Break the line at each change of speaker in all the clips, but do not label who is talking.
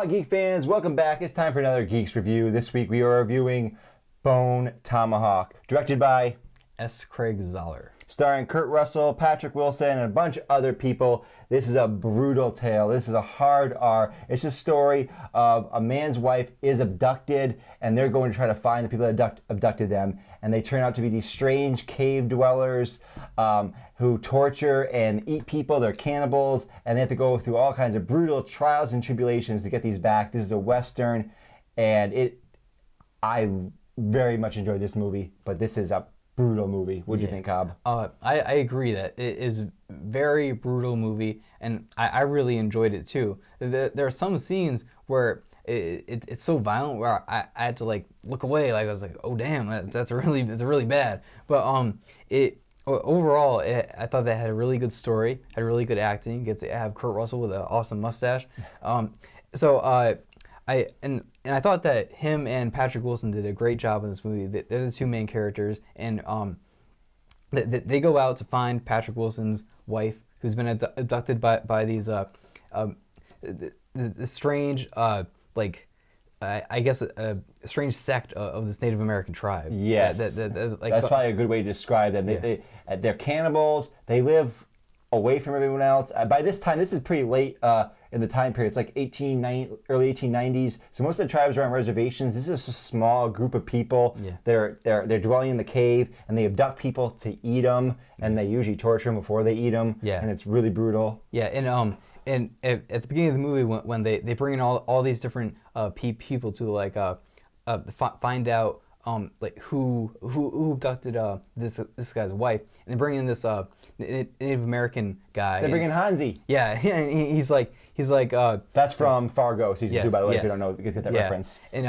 Aloha, geek fans. Welcome back. It's time for another Geeks review. This week we are reviewing Bone Tomahawk, directed by
S. Craig Zoller.
Starring Kurt Russell, Patrick Wilson, and a bunch of other people. This is a brutal tale. This is a hard R. It's a story of a man's wife is abducted, and they're going to try to find the people that abducted them. And they turn out to be these strange cave dwellers who torture and eat people. They're cannibals, and they have to go through all kinds of brutal trials and tribulations to get these back. This is a Western, and I very much enjoyed this movie, but this is a brutal movie. What do you think, Cobb?
I agree that it is a very brutal movie, and I really enjoyed it too. There are some scenes where it's so violent where I had to like look away. Like I was like, oh damn, that's really bad. But overall, I thought that had a really good story, had really good acting. Get to have Kurt Russell with an awesome mustache. I thought that him and Patrick Wilson did a great job in this movie. They're the two main characters, and they go out to find Patrick Wilson's wife, who's been abducted by these strange I guess a strange sect of this Native American tribe.
Yes, that's probably a good way to describe them. They're cannibals. They live away from everyone else. By this time, this is pretty late in the time period. It's like early 1890s. So most of the tribes are on reservations. This is a small group of people. Yeah. They're dwelling in the cave, and they abduct people to eat them, and they usually torture them before they eat them. Yeah. And it's really brutal.
Yeah, and at the beginning of the movie, when they bring in all these different people to like find out like who abducted this guy's wife, and they bring in this Native American guy.
They bring in Hansi.
Yeah, and he's like
that's from Fargo season 2, by the way. If you don't know, get that reference.
And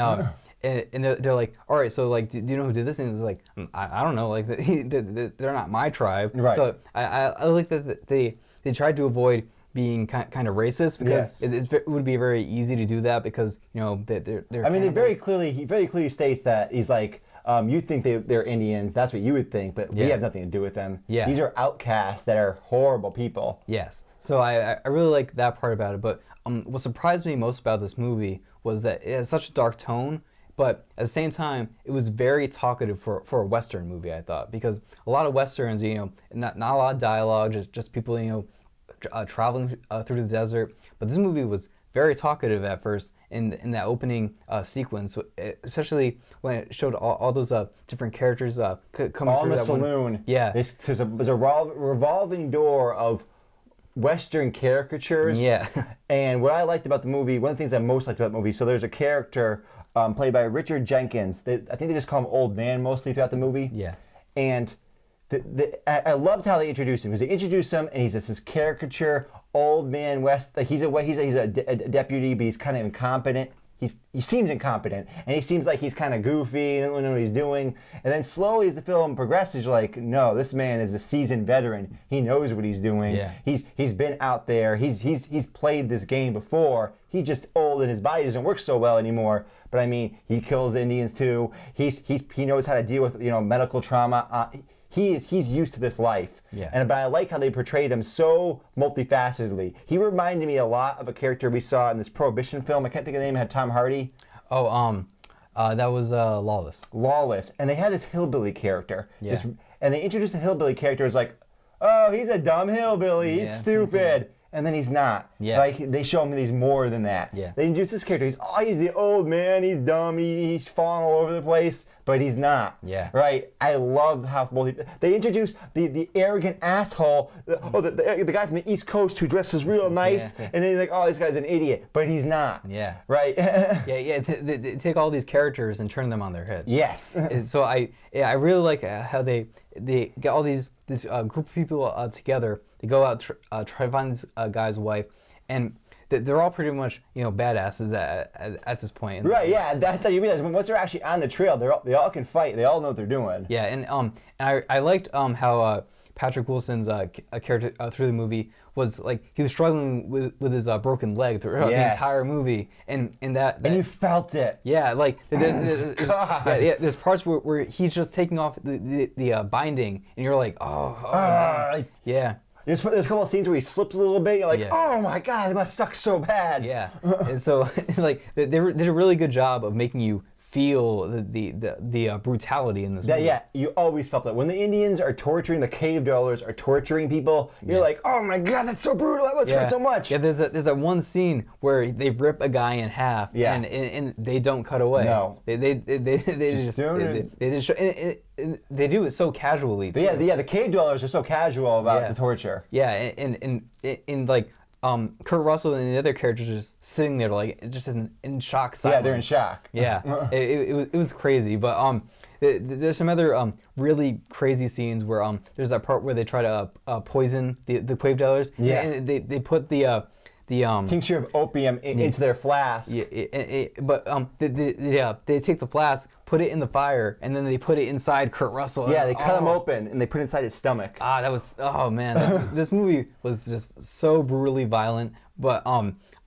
they're like, all right, so like, do you know who did this? And it's like, I don't know, like they're not my tribe. Right. So I like that they tried to avoid being kind of racist, because it would be very easy to do that, because you know they're
I mean, he very clearly states that he's like, you think they're Indians, that's what you would think, but we have nothing to do with them. Yeah. These are outcasts that are horrible people.
Yes. So I really like that part about it, but what surprised me most about this movie was that it has such a dark tone, but at the same time, it was very talkative for a Western movie, I thought, because a lot of Westerns, you know, not a lot of dialogue, just people, you know, traveling through the desert. But this movie was very talkative at first in that opening sequence, especially when it showed all those different characters coming
all
through
in the
that
saloon.
One. Yeah,
there's a revolving door of Western caricatures. Yeah. And what I liked about the movie, one of the things I most liked about the movie, so there's a character played by Richard Jenkins. I think they just call him Old Man mostly throughout the movie. Yeah. And I loved how they introduced him, because they introduced him and he's this caricature old man West. Like he's a deputy, but he's kind of incompetent. He seems incompetent, and he seems like he's kind of goofy and doesn't know what he's doing. And then slowly, as the film progresses, you're like, no, this man is a seasoned veteran. He knows what he's doing. Yeah. He's been out there. He's played this game before. He's just old and his body doesn't work so well anymore. But I mean, he kills Indians too. He knows how to deal with medical trauma. He's used to this life. Yeah. But I like how they portrayed him so multifacetedly. He reminded me a lot of a character we saw in this Prohibition film. I can't think of the name. It had Tom Hardy.
Oh, that was Lawless.
Lawless. And they had this hillbilly character. Yeah. And they introduced the hillbilly character as like, oh, he's a dumb hillbilly. He's stupid. And then he's not. Yeah. Like they show him that he's more than that. Yeah. They introduce this character. He's the old man. He's dumb. He's falling all over the place. But he's not. Yeah. Right. I love how they introduced the arrogant asshole. The guy from the East Coast who dresses real nice. Yeah. And then he's like, oh, this guy's an idiot. But he's not. Yeah. Right.
They take all these characters and turn them on their head.
Yes.
So I really like how they get all this group of people together. They go out try to find this guy's wife, and they're all pretty much badasses at this point.
Right? Yeah, that's how you realize once they're actually on the trail, they all can fight. They all know what they're doing.
Yeah, and I liked how Patrick Wilson's character through the movie was like he was struggling with his broken leg throughout the entire movie, and you felt it. Yeah, like there's parts where he's just taking off the binding, and you're like, yeah.
There's a couple of scenes where he slips a little bit. You're like,
Yeah.
oh my god, it must suck so bad.
Yeah, and so like they did a really good job of making you feel the brutality in this movie.
Yeah, you always felt that when the Indians are torturing, the cave dwellers are torturing people. You're like, oh my god, that's so brutal. That must hurt so much.
Yeah, there's that one scene where they rip a guy in half, and they don't cut away.
No,
they just show, and they do it so casually too.
Yeah, the cave dwellers are so casual about the torture.
Yeah, and like. Kurt Russell and the other characters just sitting there like just in shock silence.
Yeah, they're in shock.
Yeah, it was crazy. But there's some other really crazy scenes where there's that part where they try to poison the cave dwellers.
Yeah,
and they put the
tincture of opium into their flask.
Yeah, but they take the flask, put it in the fire, and then they put it inside Kurt Russell.
Yeah, they cut him open and they put it inside his stomach.
Oh man, this movie was just so brutally violent, but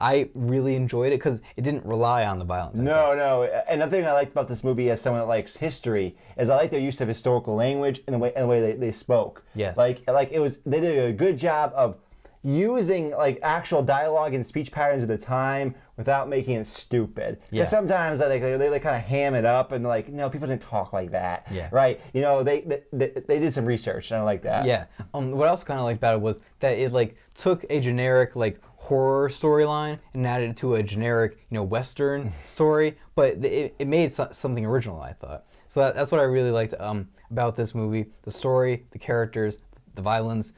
I really enjoyed it because it didn't rely on the violence.
No. Another thing I liked about this movie as someone that likes history is I like their use of historical language and the way they spoke.
Yes.
Like they did a good job of using like actual dialogue and speech patterns at the time without making it stupid. Yeah. Sometimes they kind of ham it up and like, no, people didn't talk like that.
Yeah.
Right. You know, they did some research and I like that.
Yeah. What I also kind of liked about it was that it like took a generic like horror storyline and added it to a generic Western story, but it made something original, I thought. So that's what I really liked about this movie: the story, the characters, the violence.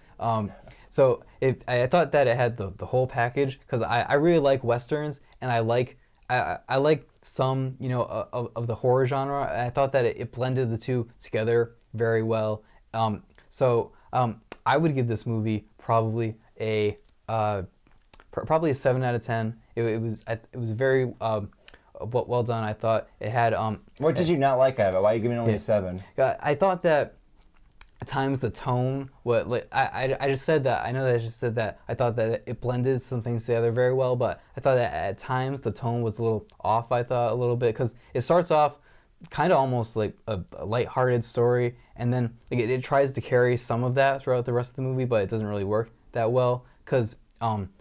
So I thought that it had the whole package because I really like Westerns and I like some of the horror genre. I thought that it blended the two together very well. So I would give this movie probably a 7 out of 10. It was very well done. I thought it had.
What did you not like of it? Why are you giving it only a 7?
I thought that. At times the tone, I just said that. I know that I just said that. I thought that it blended some things together very well, but I thought that at times the tone was a little off. I thought a little bit because it starts off kind of almost like a lighthearted story, and then like, it tries to carry some of that throughout the rest of the movie, but it doesn't really work that well because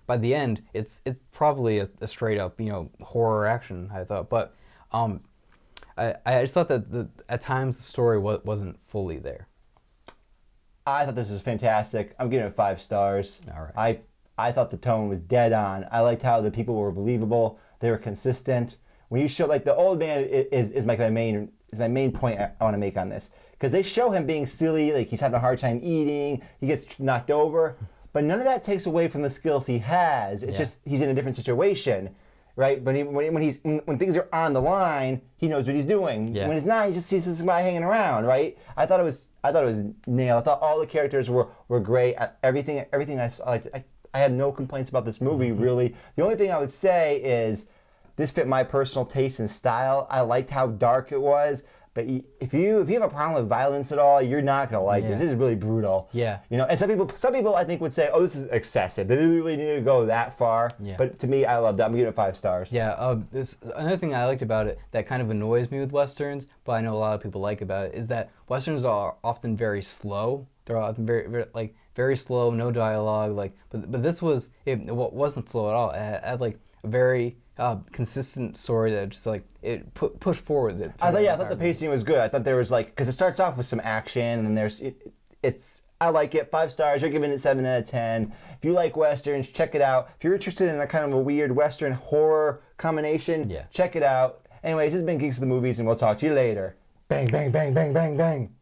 by the end it's probably a straight up horror action. I thought, but I just thought that at times the story wasn't fully there.
I thought this was fantastic. I'm giving it 5 stars.
All right.
I thought the tone was dead on. I liked how the people were believable. They were consistent. When you show like the old man is my main point I want to make on this, because they show him being silly, like he's having a hard time eating, he gets knocked over, but none of that takes away from the skills he has. It's just he's in a different situation, right? But when things are on the line, he knows what he's doing.
Yeah.
When it's not, he just sees this guy hanging around, right? I thought it was nailed. I thought all the characters were great. Everything I saw, I have no complaints about this movie, really. The only thing I would say is this fit my personal taste and style. I liked how dark it was, but if you have a problem with violence at all, you're not gonna like this. This is really brutal.
Yeah.
And some people I think would say, oh, this is excessive. They really need to go that far. Yeah. But to me, I loved it. I'm giving it 5 stars.
Yeah. Another thing I liked about it that kind of annoys me with Westerns, but I know a lot of people like about it, is that Westerns are often very slow. They're often very slow, no dialogue. But this wasn't slow at all. It had like a very consistent story that just like it pushed forward.
I thought the pacing was good. I thought there was because it starts off with some action and then there's I like it. 5 stars. You're giving it 7 out of 10. If you like Westerns, check it out. If you're interested in a kind of a weird Western horror combination, check it out. Anyways, this has been Geeks of the Movies, and we'll talk to you later. Bang, bang, bang, bang, bang, bang.